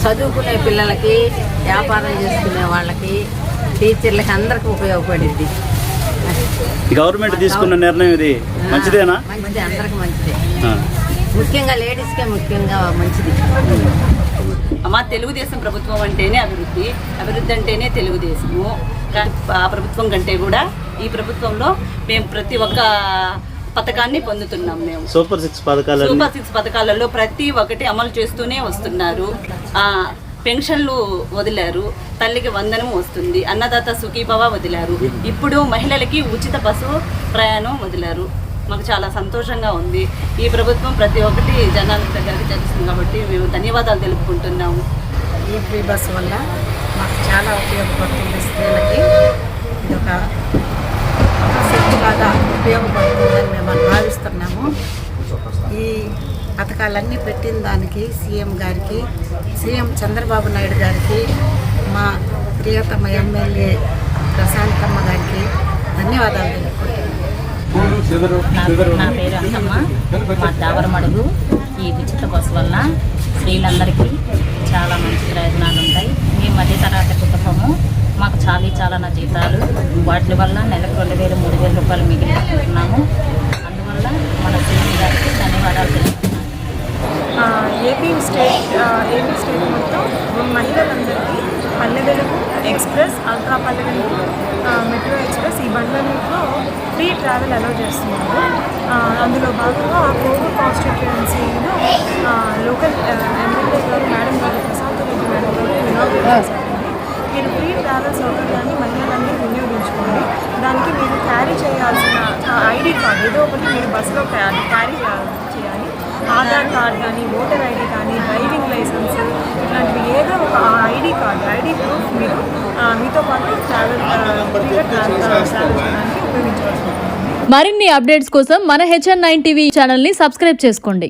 చదువుకునే పిల్లలకి, వ్యాపారం చేసుకునే వాళ్ళకి, టీచర్లకి అందరికి ఉపయోగపడింది. గవర్నమెంట్ తీసుకున్న నిర్ణయం ఇది మంచిదేనా? మంచిది, అందరికి మంచిదే. ముఖ్యంగా లేడీస్కే ముఖ్యంగా మంచిది. అమ్మ, తెలుగుదేశం ప్రభుత్వం అంటేనే అభివృద్ధి, అభివృద్ధి అంటేనే తెలుగుదేశము. ఆ ప్రభుత్వం కంటే కూడా ఈ ప్రభుత్వంలో మేము ప్రతి ఒక్క పథకాన్ని పొందుతున్నాం. మేము సూపర్ 6 పథకాలలో ప్రతి ఒక్కటి అమలు చేస్తూనే వస్తున్నారు. పెన్షన్లు వదిలారు, తల్లికి వందనం వస్తుంది, అన్నదాత సుఖీభవ వదిలారు, ఇప్పుడు మహిళలకి ఉచిత బస్సు ప్రయాణం వదిలారు. మాకు చాలా సంతోషంగా ఉంది. ఈ ప్రభుత్వం ప్రతి ఒక్కటి జనాల దగ్గరికి చేస్తుంది కాబట్టి మేము ధన్యవాదాలు తెలుపుకుంటున్నాము. ఈ ఫ్రీ బస్సు వల్ల మాకు చాలా ఉపయోగపడుతుంది. స్త్రీలకి ఇదొక శక్తిలాగా ఉపయోగపడుతుందని మేము భావిస్తున్నాము. ఈ పథకాలన్నీ పెట్టిన దానికి సీఎం గారికి, సీఎం చంద్రబాబు నాయుడు గారికి, మా ప్రియతమ ఎమ్మెల్యే ప్రశాంతమ్మ గారికి ధన్యవాదాలు తెలుపుకుంటున్నాము. నా పేరు అంకమ్మ. మా దావరమడుగు ఈ ఉచిత బస్సు వల్ల స్త్రీలందరికీ చాలా మంచి ప్రయోజనాలు ఉంటాయి. మేము మధ్యతరగతి కుటుంబము, మాకు చాలా నా జీతాలు, వాటి వల్ల నెలకు 2,000 3,000 రూపాయలు మిగిలిస్తున్నాము. అందువల్ల మన సీఎం గారికి ధన్యవాదాలు తెలుపుతున్నాము. ఏపీ స్టేట్ మొత్తం మహిళలందరికీ Palle Velugu express, ultra Palle Velugu, metro express ఈ బండ్లన్నింటిలో ఫ్రీ ట్రావెల్ అలౌ చేస్తున్నారు. అందులో భాగంగా ఆ కోవిడ్ కాన్స్టిట్యుయెన్సీలో లోకల్ ఎమ్మెల్యే గారు మేడం గారు ప్రశాంత్ రెడ్డి మేడం గారు ఇనాగ్రేట్ చేశారండి. మీరు ఫ్రీ ట్రావెల్ సౌకర్యాన్ని మహిళలన్నీ వినియోగించుకోండి. దానికి మీరు క్యారీ చేయాల్సిన ఐడి కార్డు ఏదో ఒకటి మీరు బస్సులో క్యారీ చేయాలి. ఆధార్ కార్డ్ కానీ, ఓటర్ ఐడి కానీ, డ్రైవింగ్ లైసెన్స్ ఇట్లాంటివి ఏదో ఒక ఐడి ప్రూఫ్ మీరు మీతో పాటు ట్రావెల్ చేయడానికి ఉపయోగించవలసి ఉంటుంది. మరిన్ని అప్డేట్స్ కోసం మన HN9 టీవీ ఛానల్ని సబ్స్క్రైబ్ చేసుకోండి.